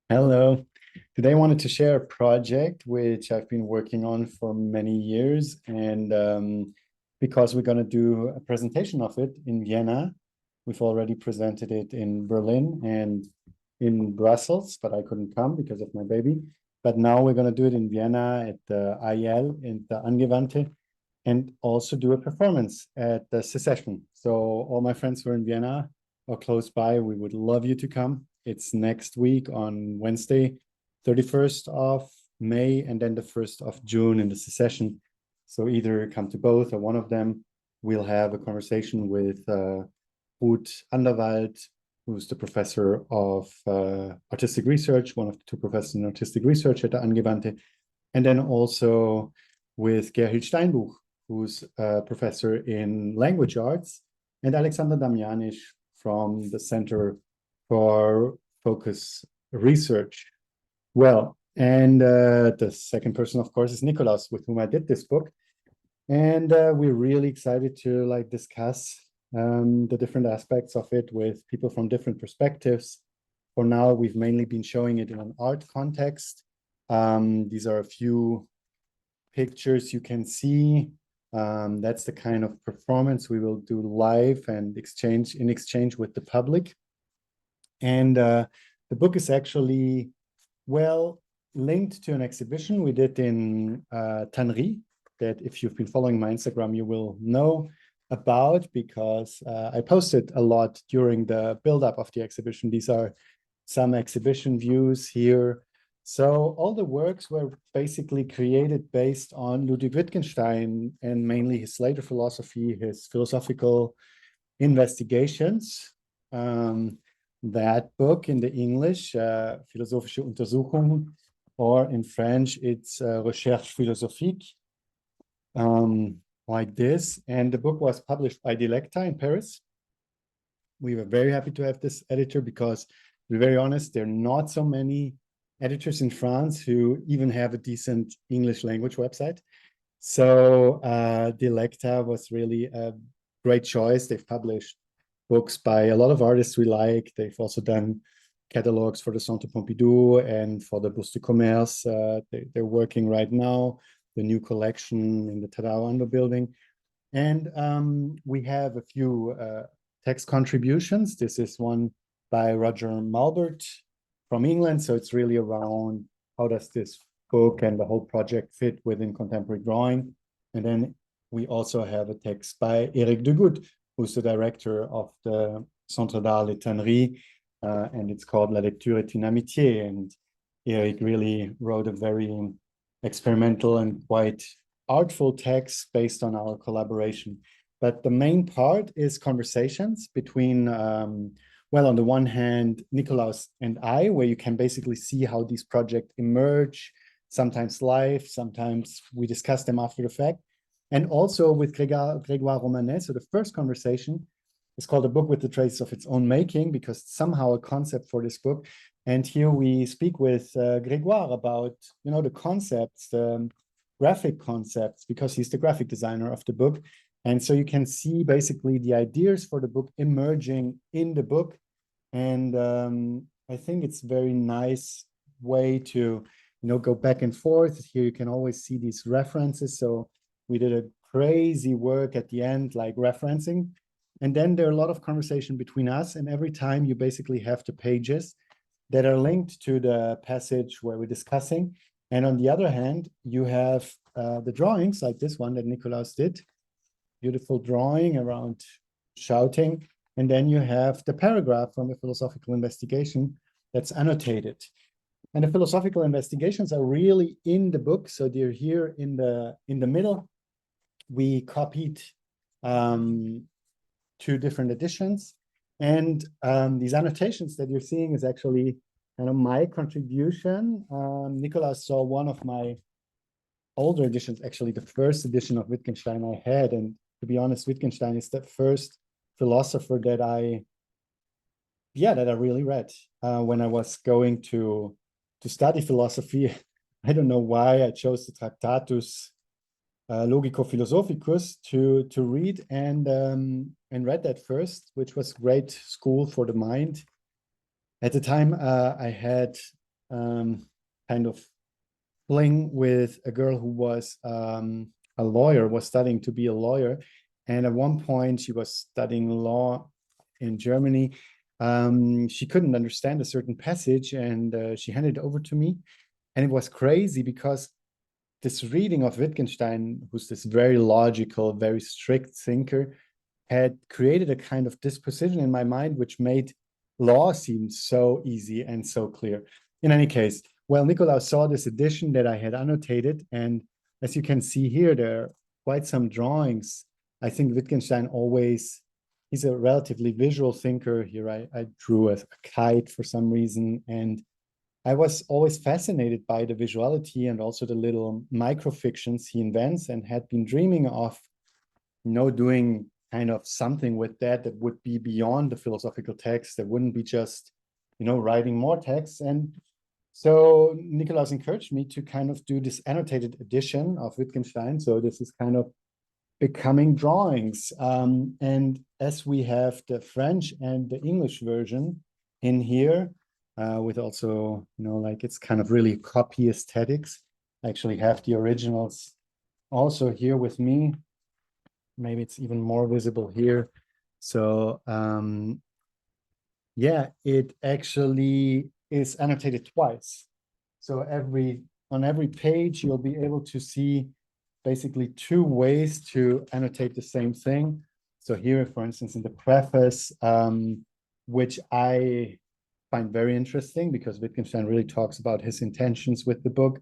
Hello. Today I wanted to share a project which I've been working on for many years. And because we're going to do a presentation of it in Vienna, we've already presented it in Berlin and in Brussels, but I couldn't come because of my baby. But now we're going to do it in Vienna at the IL in the Angewandte and also do a performance at the Secession. So all my friends who are in Vienna or close by, we would love you to come. It's next week on Wednesday, 31st of May, and then the 1st of June in the Secession. So either come to both or one of them. We'll have a conversation with Ruth Anderwald, who's the professor of artistic research, one of the two professors in artistic research at the Angewandte, and then also with Gerhild Steinbuch, who's a professor in language arts, and Alexander Damjanic from the Center for Focus Research. Well, and the second person, of course, is Nikolaus, with whom I did this book. And we're really excited to discuss the different aspects of it with people from different perspectives. For now, we've mainly been showing it in an art context. These are a few pictures you can see. That's the kind of performance we will do live and in exchange with the public. And the book is actually well linked to an exhibition we did in Tannery that if you've been following my Instagram, you will know about because I posted a lot during the build-up of the exhibition. These are some exhibition views here. So all the works were basically created based on Ludwig Wittgenstein and mainly his later philosophy, his philosophical investigations. That book in the English, Philosophische Untersuchungen, or in French, it's Recherche philosophique, like this. And the book was published by Dilecta in Paris. We were very happy to have this editor because, to be very honest, there are not so many editors in France who even have a decent English language website. So Dilecta was really a great choice. They've published books by a lot of artists we like. They've also done catalogs for the Centre Pompidou and for the Bourse du Commerce. They're working right now, the new collection in the Tadao building. And we have a few text contributions. This is one by Roger Malbert from England. So it's really around how does this book and the whole project fit within contemporary drawing. And then we also have a text by Eric Degout, who's the director of the Centre d'Art Les Tanneries, and it's called La lecture est une amitié. And Eric really wrote a very experimental and quite artful text based on our collaboration. But the main part is conversations between, well, on the one hand, Nikolaus and I, where you can basically see how these projects emerge, sometimes live, sometimes we discuss them after the fact. And also with Grégoire Romanet. So the first conversation is called A Book with the Traces of Its Own Making, because it's somehow a concept for this book. And here we speak with Grégoire about, the concepts, the graphic concepts, because he's the graphic designer of the book. And so you can see basically the ideas for the book emerging in the book. And I think it's a very nice way to, go back and forth. Here you can always see these references. So we did a crazy work at the end, like referencing. And then there are a lot of conversation between us. And every time you basically have the pages that are linked to the passage where we're discussing. And on the other hand, you have the drawings like this one that Nikolaus did. Beautiful drawing around shouting. And then you have the paragraph from the philosophical investigation that's annotated. And the philosophical investigations are really in the book. So they're here in the middle. We copied two different editions. And these annotations that you're seeing is actually kind of my contribution. Nikolaus saw one of my older editions, actually the first edition of Wittgenstein I had. And to be honest, Wittgenstein is the first philosopher that I really read when I was going to study philosophy. I don't know why I chose the Tractatus Logico-Philosophicus to read and read that first, which was great school for the mind. At the time, I had kind of fling with a girl who was a lawyer, was studying to be a lawyer. And at one point, she was studying law in Germany. She couldn't understand a certain passage, and she handed it over to me. And it was crazy because this reading of Wittgenstein, who's this very logical, very strict thinker, had created a kind of disposition in my mind which made law seem so easy and so clear. In any case, well, Nikolaus saw this edition that I had annotated, and as you can see here, there are quite some drawings. I think Wittgenstein always, he's a relatively visual thinker. Here I drew a kite for some reason, and I was always fascinated by the visuality and also the little microfictions he invents, and had been dreaming of, doing kind of something with that that would be beyond the philosophical text, that wouldn't be just, writing more text. And so Nikolaus encouraged me to kind of do this annotated edition of Wittgenstein. So this is kind of becoming drawings. And as we have the French and the English version in here, with also, like it's kind of really copy aesthetics. I actually have the originals also here with me. Maybe it's even more visible here. So yeah, it actually is annotated twice. So on every page, you'll be able to see basically two ways to annotate the same thing. So here, for instance, in the preface, which I find very interesting because Wittgenstein really talks about his intentions with the book.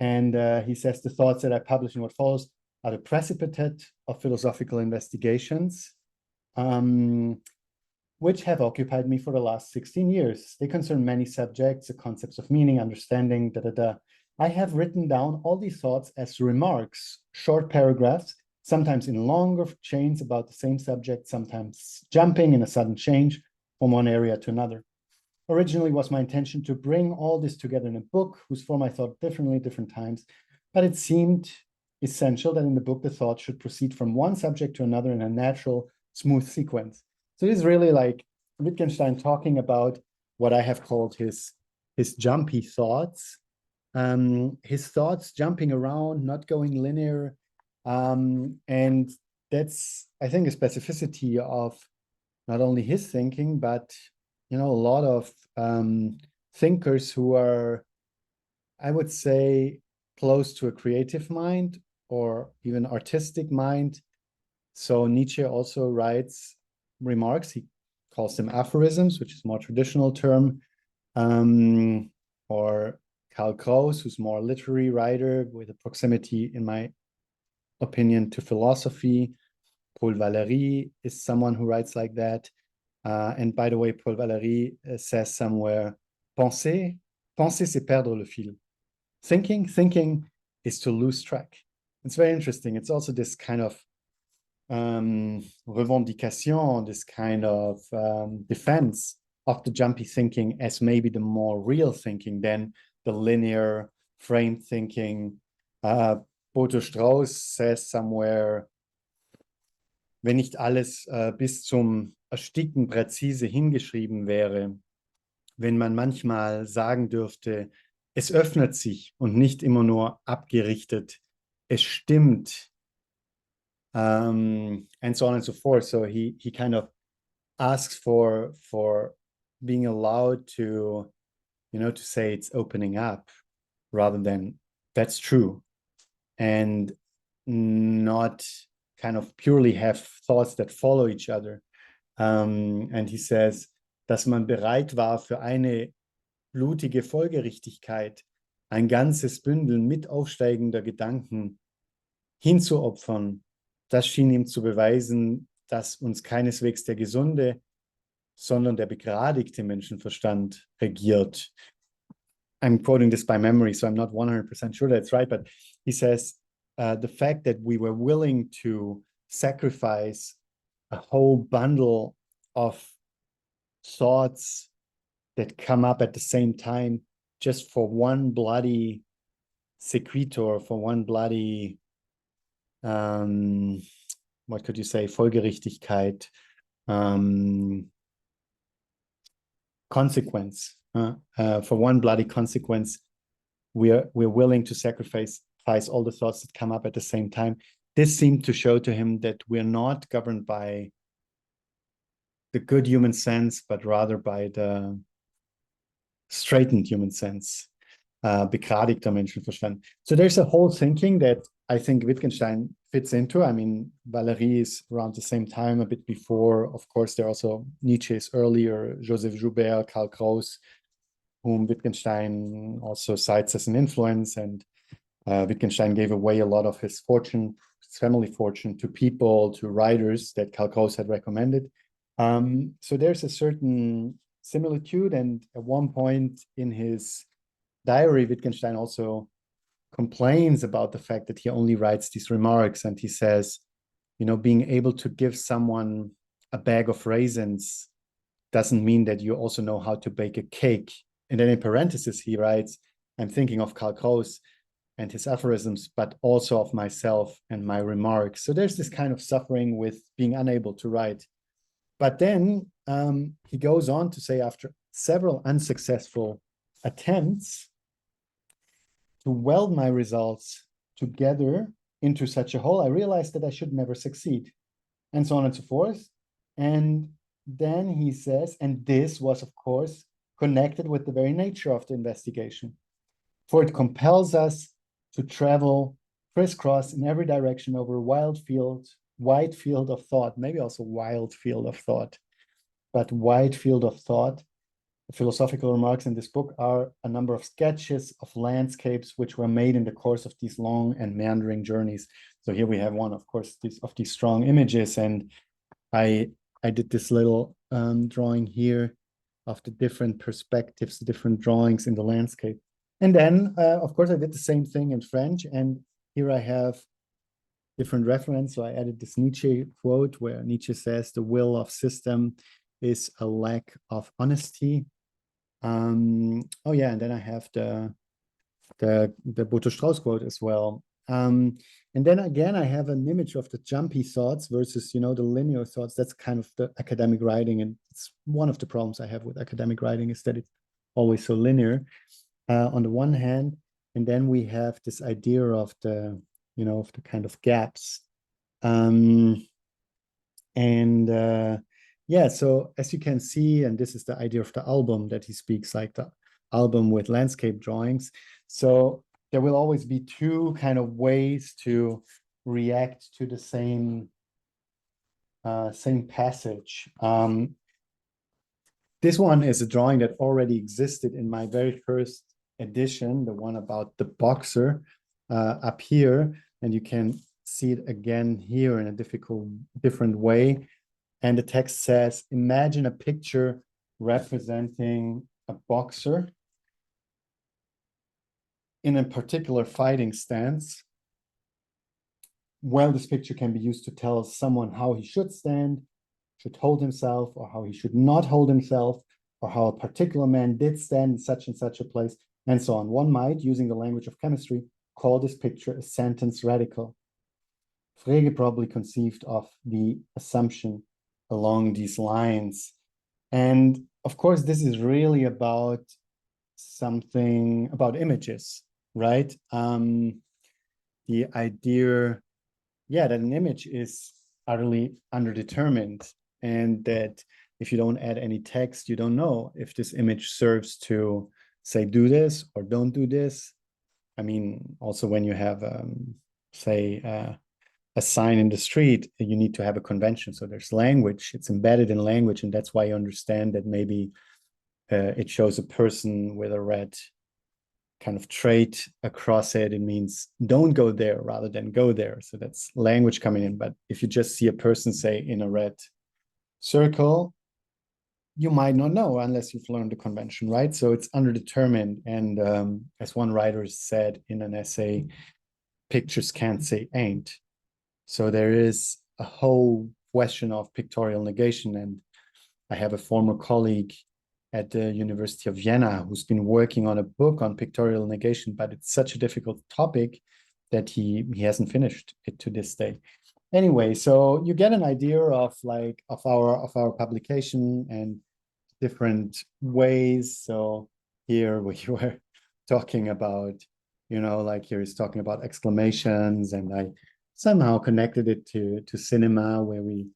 And he says, the thoughts that I publish in what follows are the precipitate of philosophical investigations, which have occupied me for the last 16 years. They concern many subjects, the concepts of meaning, understanding, I have written down all these thoughts as remarks, short paragraphs, sometimes in longer chains about the same subject, sometimes jumping in a sudden change from one area to another. Originally was my intention to bring all this together in a book whose form I thought differently at different times, but it seemed essential that in the book the thought should proceed from one subject to another in a natural, smooth sequence. So it is really like Wittgenstein talking about what I have called his jumpy thoughts. His thoughts jumping around, not going linear. And that's, I think, a specificity of not only his thinking, but a lot of thinkers who are, I would say, close to a creative mind or even artistic mind. So Nietzsche also writes remarks. He calls them aphorisms, which is a more traditional term. Or Klaus, who's more a literary writer with a proximity, in my opinion, to philosophy. Paul Valéry is someone who writes like that. And by the way, Paul Valéry says somewhere, penser, c'est perdre le fil. Thinking is to lose track. It's very interesting. It's also this kind of revendication, this kind of defense of the jumpy thinking as maybe the more real thinking than the linear framed thinking. Boto Strauss says somewhere, wenn nicht alles bis zum Ersticken präzise hingeschrieben wäre, wenn man manchmal sagen dürfte, es öffnet sich und nicht immer nur abgerichtet, es stimmt, and so on and so forth. So he kind of asks for being allowed to, to say it's opening up rather than that's true, and not kind of purely have thoughts that follow each other. And he says, dass man bereit war für eine blutige Folgerichtigkeit, ein ganzes Bündel mit aufsteigender Gedanken hinzuopfern, das schien ihm zu beweisen, dass uns keineswegs der gesunde, sondern der begradigte Menschenverstand regiert. I'm quoting this by memory, so I'm not 100% sure that's right, but he says, the fact that we were willing to sacrifice a whole bundle of thoughts that come up at the same time just for one bloody sequitur, for one bloody, what could you say, Folgerichtigkeit, consequence. For one bloody consequence, we're willing to sacrifice all the thoughts that come up at the same time. This seemed to show to him that we're not governed by the good human sense, but rather by the straightened human sense, begradigter Menschenverstand. So there's a whole thinking that I think Wittgenstein fits into. I mean, Valéry is around the same time, a bit before. Of course, there are also Nietzsche's earlier, Joseph Joubert, Karl Kraus, whom Wittgenstein also cites as an influence. And Wittgenstein gave away a lot of his fortune, his family fortune, to people, to writers that Karl Kraus had recommended. So there's a certain similitude. And at one point in his diary, Wittgenstein also complains about the fact that he only writes these remarks. And he says, you know, being able to give someone a bag of raisins doesn't mean that you also know how to bake a cake. And then in parentheses, he writes, I'm thinking of Karl Kraus and his aphorisms, but also of myself and my remarks. So there's this kind of suffering with being unable to write. But then he goes on to say, after several unsuccessful attempts to weld my results together into such a whole, I realized that I should never succeed, and so on and so forth. And then he says, and this was, of course, connected with the very nature of the investigation, for it compels us to travel crisscross in every direction over a wide field of thought, maybe also wild field of thought, but wide field of thought. The philosophical remarks in this book are a number of sketches of landscapes which were made in the course of these long and meandering journeys. So here we have one, of course, of these strong images. And I did this little drawing here of the different perspectives, the different drawings in the landscape. And then, of course, I did the same thing in French. And here I have different reference. So I added this Nietzsche quote where Nietzsche says, the will of system is a lack of honesty. Oh yeah, and then I have the Boto Strauss quote as well. And then again, I have an image of the jumpy thoughts versus, you know, the linear thoughts. That's kind of the academic writing. And it's one of the problems I have with academic writing is that it's always so linear on the one hand. And then we have this idea of the, you know, of the kind of gaps. Yeah, so as you can see, and this is the idea of the album that he speaks, like the album with landscape drawings. So there will always be two kind of ways to react to the same passage. This one is a drawing that already existed in my very first edition, the one about the boxer up here, and you can see it again here in a different way. And the text says, imagine a picture representing a boxer in a particular fighting stance. Well, this picture can be used to tell someone how he should stand, should hold himself, or how he should not hold himself, or how a particular man did stand in such and such a place, and so on. One might, using the language of chemistry, call this picture a sentence radical. Frege probably conceived of the assumption along these lines. And of course, this is really about something about images, right? The idea, yeah, that an image is utterly underdetermined, and that if you don't add any text, you don't know if this image serves to say, do this or don't do this. I mean, also when you have, say, a sign in the street, you need to have a convention. So there's language, it's embedded in language. And that's why you understand that maybe it shows a person with a red kind of trait across it. It means don't go there rather than go there. So that's language coming in. But if you just see a person, say, in a red circle, you might not know unless you've learned the convention, right? So it's underdetermined. And as one writer said in an essay, pictures can't say ain't. So there is a whole question of pictorial negation. And I have a former colleague at the University of Vienna who's been working on a book on pictorial negation, but it's such a difficult topic that he hasn't finished it to this day. Anyway, so you get an idea of our publication and different ways. So here we were talking about, like here he's talking about exclamations, and I somehow connected it to cinema, where we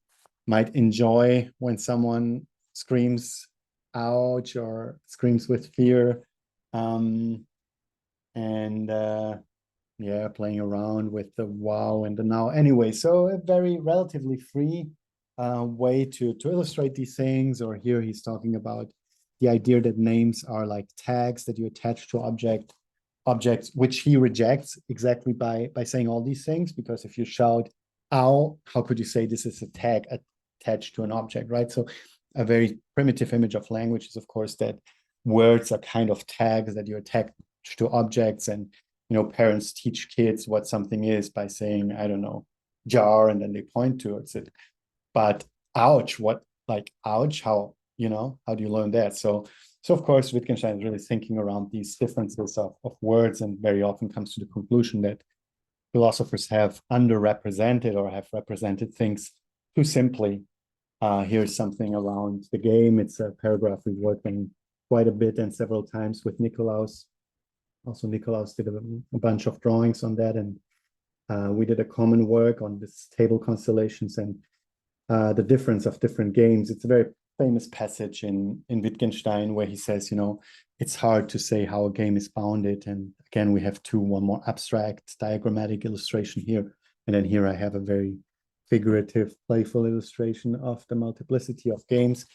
might enjoy when someone screams ouch or screams with fear. And yeah, playing around with the wow and the now. Anyway, so a very relatively free way to illustrate these things. Or here he's talking about the idea that names are like tags that you attach to objects, which he rejects exactly by saying all these things. Because if you shout ow, how could you say this is a tag attached to an object, right? So a very primitive image of language is, of course, that words are kind of tags that you attach to objects. And parents teach kids what something is by saying, I don't know, jar, and then they point towards it. But ouch, what, like ouch, how do you learn that? So of course, Wittgenstein is really thinking around these differences of words, and very often comes to the conclusion that philosophers have underrepresented or have represented things too simply. Here's something around the game. It's a paragraph we worked on quite a bit and several times with Nikolaus. Also, Nikolaus did a bunch of drawings on that, and we did a common work on this table constellations and the difference of different games. It's a very famous passage in Wittgenstein where he says, it's hard to say how a game is bounded. And again, we have one more abstract diagrammatic illustration here. And then here I have a very figurative, playful illustration of the multiplicity of games.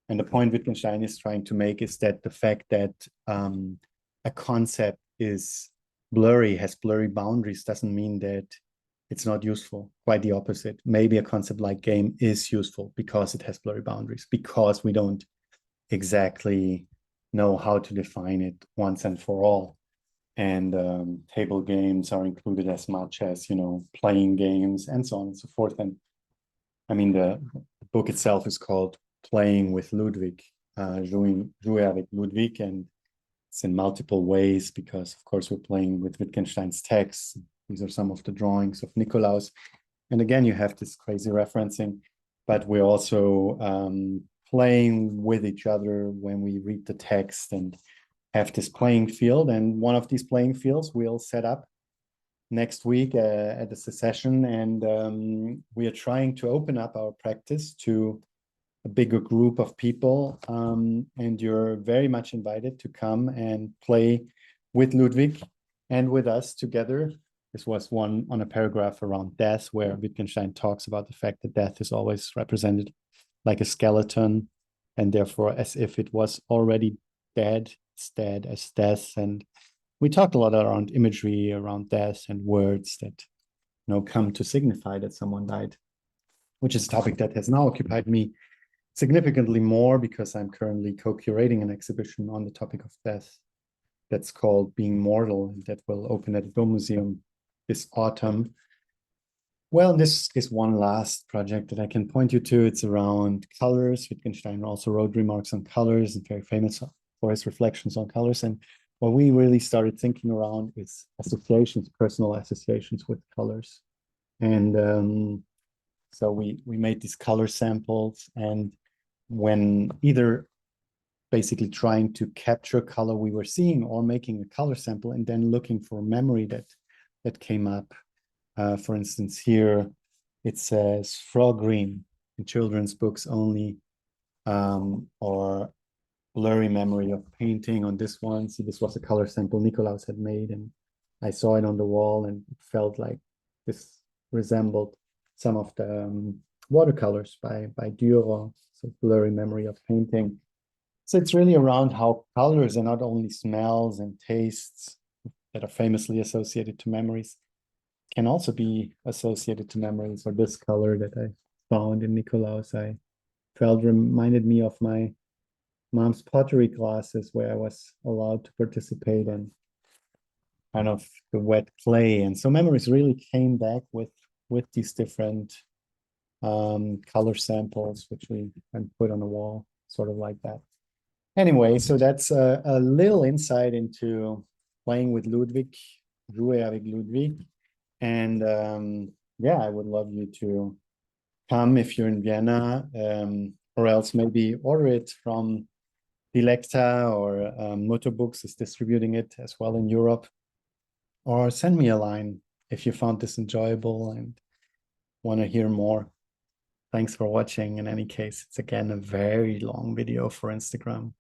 And the point Wittgenstein is trying to make is that the fact that a concept is blurry, has blurry boundaries, doesn't mean that it's not useful. Quite the opposite. Maybe a concept like game is useful because it has blurry boundaries, because we don't exactly know how to define it once and for all. And table games are included as much as, playing games and so on and so forth. And I mean, the book itself is called Playing with Ludwig, Jouer avec Ludwig, and it's in multiple ways because, of course, we're playing with Wittgenstein's texts. These are some of the drawings of Nikolaus. And again, you have this crazy referencing, but we're also playing with each other when we read the text and have this playing field. And one of these playing fields we'll set up next week at the Secession. And we are trying to open up our practice to a bigger group of people. And you're very much invited to come and play with Ludwig and with us together. This was one on a paragraph around death, where Wittgenstein talks about the fact that death is always represented like a skeleton, and therefore as if it was already dead, it's dead as death. And we talked a lot around imagery, around death, and words that come to signify that someone died, which is a topic that has now occupied me significantly more because I'm currently co-curating an exhibition on the topic of death that's called Being Mortal, and that will open at the Dome Museum this autumn. Well, this is one last project that I can point you to. It's around colors. Wittgenstein also wrote remarks on colors and very famous for his reflections on colors. And what we really started thinking around is associations, personal associations with colors. And so we made these color samples, and when either basically trying to capture color we were seeing or making a color sample and then looking for memory that came up. For instance, here it says frog green in children's books only, or blurry memory of painting on this one. So this was a color sample Nikolaus had made, and I saw it on the wall, and it felt like this resembled some of the watercolors by Dürer, so blurry memory of painting. So it's really around how colors, and not only smells and tastes that are famously associated to memories, can also be associated to memories. Or this color that I found in Nikolaus, I felt reminded me of my mom's pottery classes, where I was allowed to participate in kind of the wet clay. And so memories really came back with these different color samples, which we put on the wall, sort of like that. Anyway, so that's a little insight into playing with Ludwig, Jouer avec Ludwig. And yeah, I would love you to come if you're in Vienna, or else maybe order it from Dilecta or Moto Books is distributing it as well in Europe. Or send me a line if you found this enjoyable and want to hear more. Thanks for watching. In any case, it's again a very long video for Instagram.